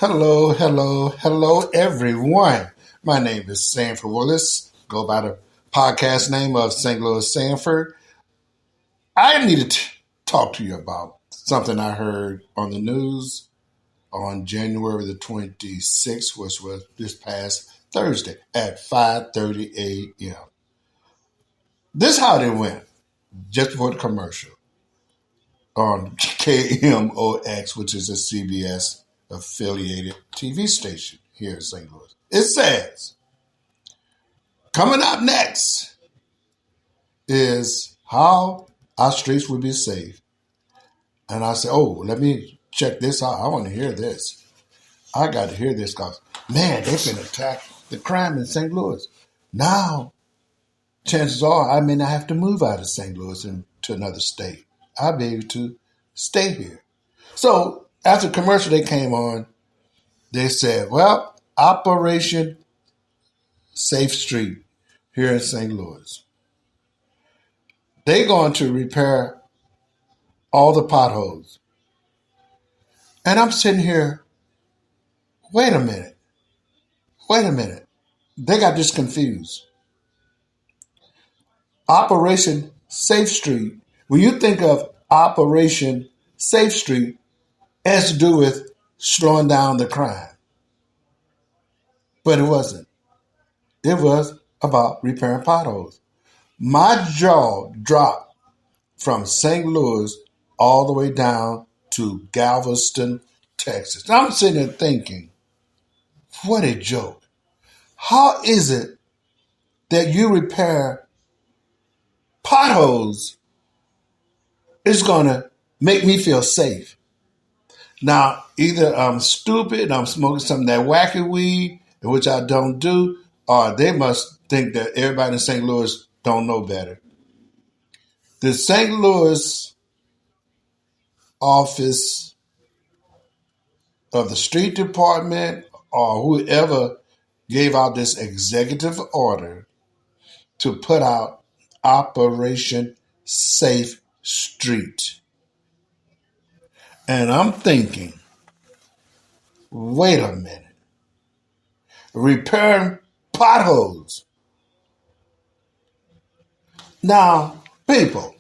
Hello, hello, hello, everyone. My name is Sanford Willis. Go by the podcast name of St. Louis Sanford. I need to talk to you about something I heard on the news on January the 26th, which was this past Thursday at 5:30 a.m. This is how it went just before the commercial on KMOX, which is a CBS affiliated TV station here in St. Louis. It says, coming up next is how our streets will be safe. And I said, oh, let me check this out. I want to hear this. I got to hear this because, man, they've been attacked the crime in St. Louis. Now, chances are I may not have to move out of St. Louis and to another state. I'll be able to stay here. So after the commercial they came on, they said, well, Operation Safe Street here in St. Louis. They're going to repair all the potholes. And I'm sitting here, wait a minute. They got this confused. Operation Safe Street, when you think of Operation Safe Street, it has to do with slowing down the crime. But it wasn't. It was about repairing potholes. My jaw dropped from St. Louis all the way down to Galveston, Texas. And I'm sitting there thinking, what a joke. How is it that you repair potholes is going to make me feel safe? Now, either I'm stupid, I'm smoking some of that wacky weed, which I don't do, or they must think that everybody in St. Louis don't know better. The St. Louis office of the street department or whoever gave out this executive order to put out Operation Safe Street. And I'm thinking, wait a minute. Repairing potholes. Now, people,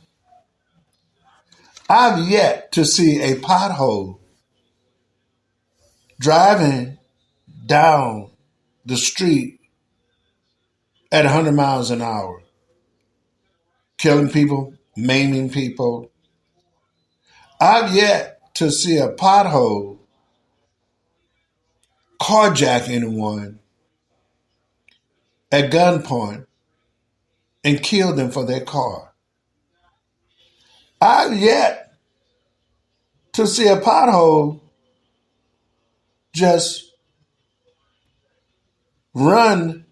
I've yet to see a pothole driving down the street at 100 miles an hour, killing people, maiming people. I've yet to see a pothole carjack anyone at gunpoint and kill them for their car. I've yet to see a pothole just run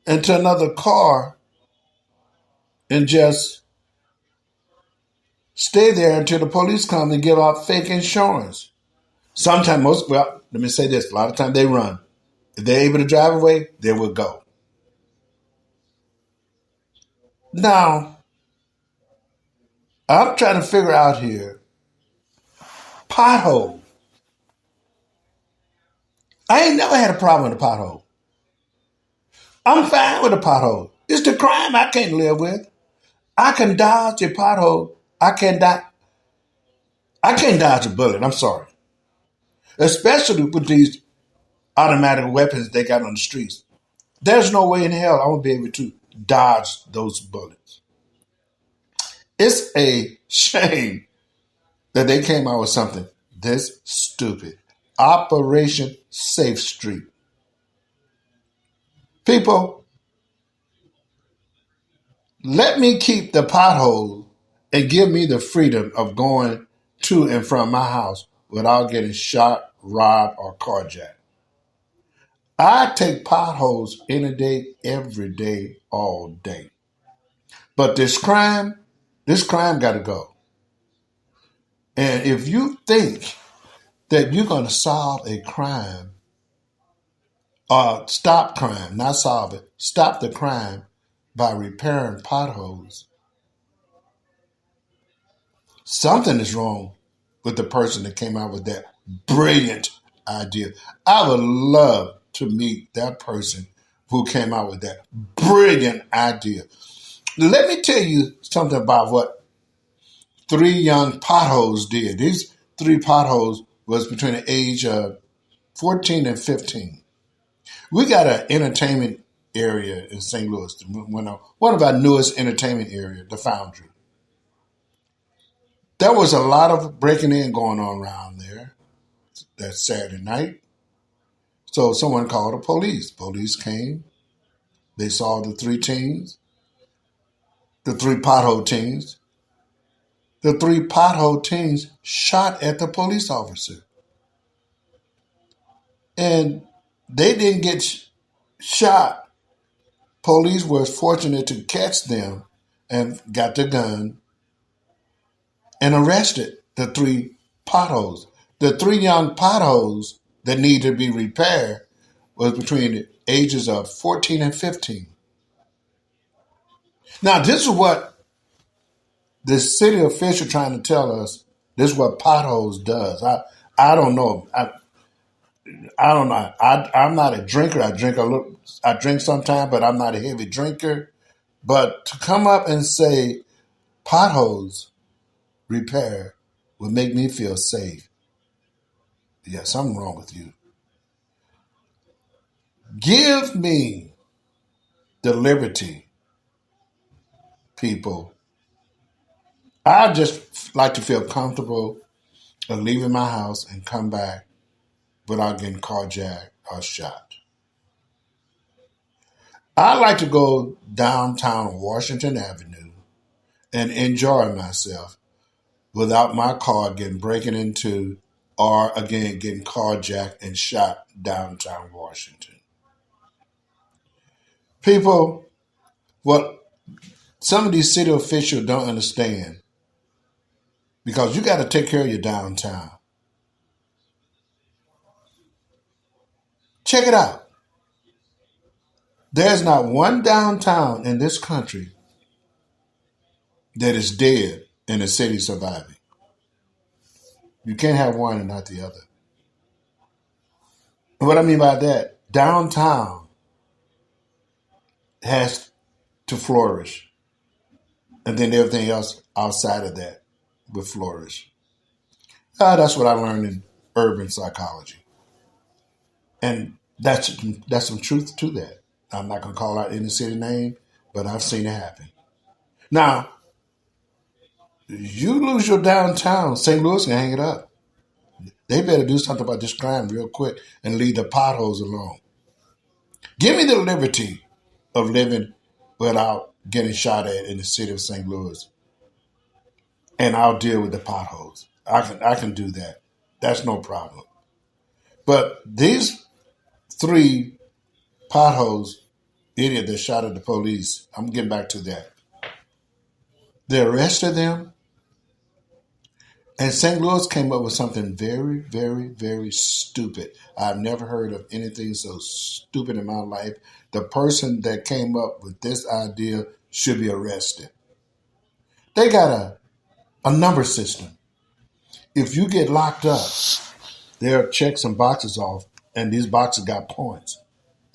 into another car and just stay there until the police come and give out fake insurance. Sometimes let me say this, a lot of times they run. If they're able to drive away, they will go. Now, I'm trying to figure out here, pothole. I ain't never had a problem with a pothole. I'm fine with a pothole. It's the crime I can't live with. I can dodge a pothole. I can't dodge a bullet. I'm sorry. Especially with these automatic weapons they got on the streets. There's no way in hell I won't be able to dodge those bullets. It's a shame that they came out with something this stupid. Operation Safe Street. People, let me keep the pothole and give me the freedom of going to and from my house without getting shot, robbed, or carjacked. I take potholes any day, every day, all day. But this crime got to go. And if you think that you're going to solve a crime, or stop crime, not solve it, stop the crime by repairing potholes, something is wrong with the person that came out with that brilliant idea. I would love to meet that person who came out with that brilliant idea. Let me tell you something about what three young potholes did. These three potholes was between the age of 14 and 15. We got an entertainment area in St. Louis, one of our newest entertainment areas, the Foundry. There was a lot of breaking in going on around there that Saturday night. So someone called the police. Police came. They saw the three teens, the three pothole teens. The three pothole teens shot at the police officer. And they didn't get shot. Police was fortunate to catch them and got the gun and arrested the three potholes. The three young potholes that need to be repaired was between the ages of 14 and 15. Now, this is what the city official trying to tell us. This is what potholes does. I don't know. I don't know. I'm not a drinker. I drink a little. I drink sometimes, but I'm not a heavy drinker. But to come up and say potholes repair would make me feel safe. Yeah, something wrong with you. Give me the liberty, people. I just like to feel comfortable of leaving my house and come back without getting carjacked or shot. I like to go downtown Washington Avenue and enjoy myself without my car getting breaking into or again getting carjacked and shot downtown Washington. People, what some of these city officials don't understand, because you got to take care of your downtown. Check it out. There's not one downtown in this country that is dead and the city surviving. You can't have one and not the other. And what I mean by that, downtown has to flourish. And then everything else outside of that will flourish. That's what I learned in urban psychology. And that's some truth to that. I'm not going to call out any city name, but I've seen it happen. Now, you lose your downtown, St. Louis can hang it up. They better do something about this crime real quick and leave the potholes alone. Give me the liberty of living without getting shot at in the city of St. Louis, and I'll deal with the potholes. I can do that. That's no problem. But these three potholes, idiot that shot at the police, I'm getting back to that. They arrested them, and St. Louis came up with something very, very, very stupid. I've never heard of anything so stupid in my life. The person that came up with this idea should be arrested. They got a number system. If you get locked up, they'll check some boxes off, and these boxes got points.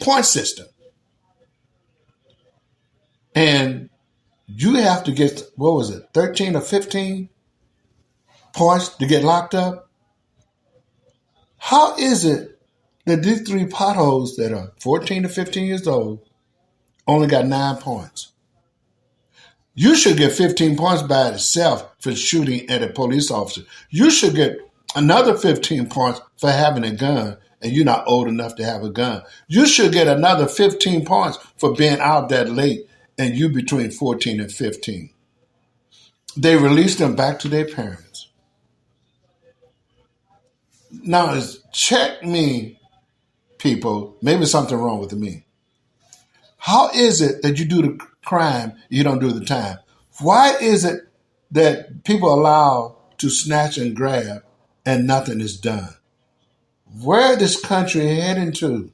Point system. And you have to get, 13 or 15 points to get locked up? How is it that these three potholes that are 14 to 15 years old only got 9 points? You should get 15 points by itself for shooting at a police officer. You should get another 15 points for having a gun, and you're not old enough to have a gun. You should get another 15 points for being out that late, and you between 14 and 15. They released them back to their parents. Now, check me, people. Maybe something wrong with me. How is it that you do the crime, you don't do the time? Why is it that people allow to snatch and grab and nothing is done? Where is this country heading to?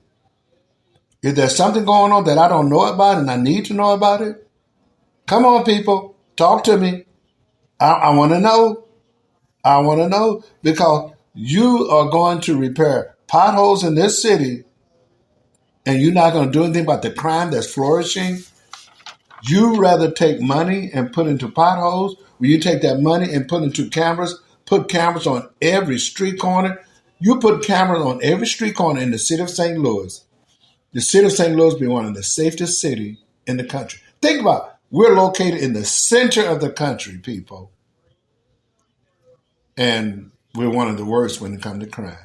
Is there something going on that I don't know about and I need to know about it? Come on, people. Talk to me. I want to know. I want to know, because you are going to repair potholes in this city, and you're not going to do anything about the crime that's flourishing, you rather take money and put into potholes, or you take that money and put cameras on every street corner. You put cameras on every street corner in the city of St. Louis. The city of St. Louis be one of the safest cities in the country. Think about it. We're located in the center of the country, people. And we're one of the worst when it comes to crime.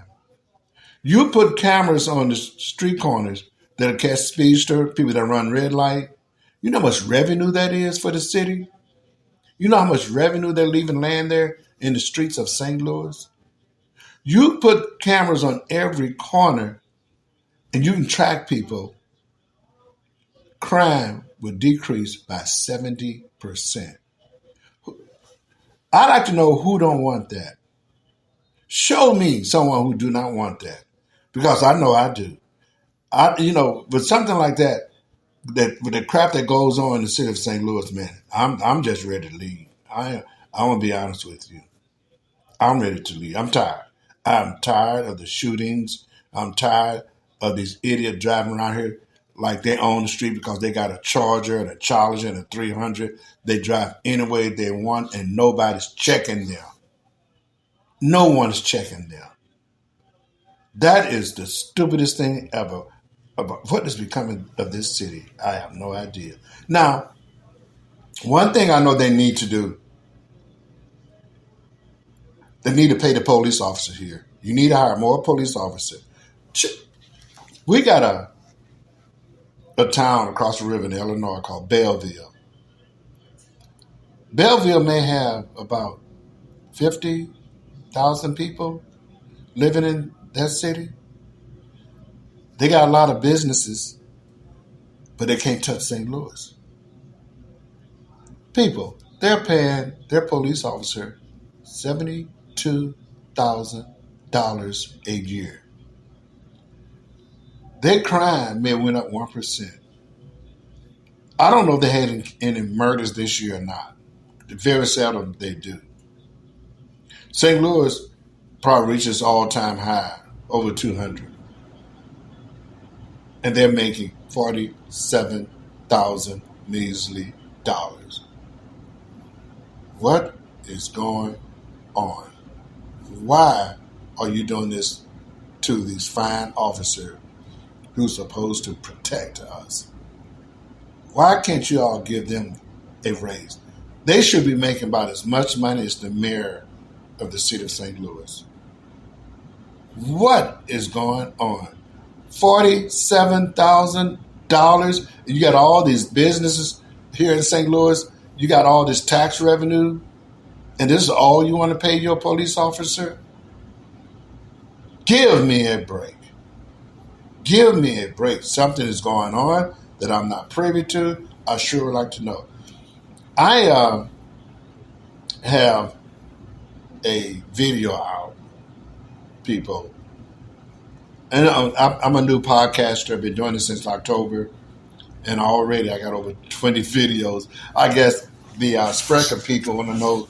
You put cameras on the street corners that'll catch speedster, people that run red light. You know how much revenue that is for the city? You know how much revenue they're leaving land there in the streets of St. Louis? You put cameras on every corner and you can track people. Crime would decrease by 70%. I'd like to know who don't want that. Show me someone who do not want that, because I know I do. With something like that with the crap that goes on in the city of St. Louis, man, I'm just ready to leave. I want to be honest with you. I'm ready to leave. I'm tired. I'm tired of the shootings. I'm tired of these idiots driving around here like they own the street because they got a Charger and a Challenger and a 300. They drive any way they want and nobody's checking them. No one's checking them. That is the stupidest thing ever. About what is becoming of this city, I have no idea. Now, one thing I know they need to do, they need to pay the police officers here. You need to hire more police officers. We got a town across the river in Illinois called Belleville. Belleville may have about 50,000 people living in that city. They got a lot of businesses, but they can't touch St. Louis. People, they're paying their police officer $72,000 a year. Their crime may have went up 1%. I don't know if they had any murders this year or not. Very seldom they do. St. Louis probably reaches all-time high, over 200. And they're making $47,000 measly dollars. What is going on? Why are you doing this to these fine officers who's supposed to protect us? Why can't you all give them a raise? They should be making about as much money as the mayor of the city of St. Louis. What is going on? $47,000. You got all these businesses here in St. Louis. You got all this tax revenue. And this is all you want to pay your police officer? Give me a break. Give me a break. Something is going on that I'm not privy to. I sure would like to know. I have a video out, people. And I'm a new podcaster. I've been doing this since October. And already I got over 20 videos. I guess the Sprecher people want to know,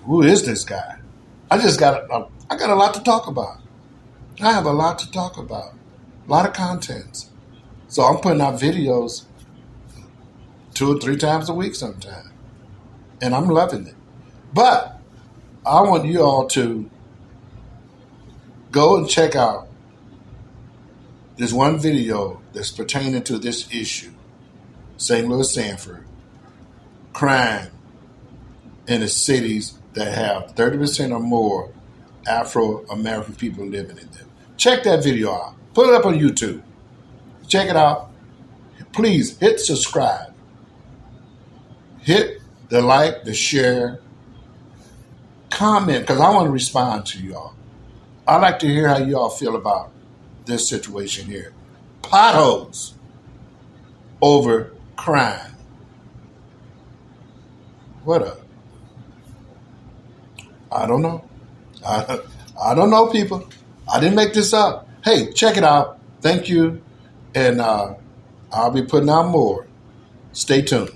who is this guy? I got a lot to talk about. I have a lot to talk about. A lot of contents. So I'm putting out videos 2 or 3 times a week sometimes. And I'm loving it. But I want you all to go and check out this one video that's pertaining to this issue. St. Louis, Sanford. Crime in the cities that have 30% or more Afro-American people living in them. Check that video out. Put it up on YouTube. Check it out. Please hit subscribe. Hit the like, the share, comment, because I want to respond to y'all. I'd like to hear how y'all feel about this situation here. Potholes over crime. What up? I don't know. I don't know, people. I didn't make this up. Hey, check it out. Thank you. And I'll be putting out more. Stay tuned.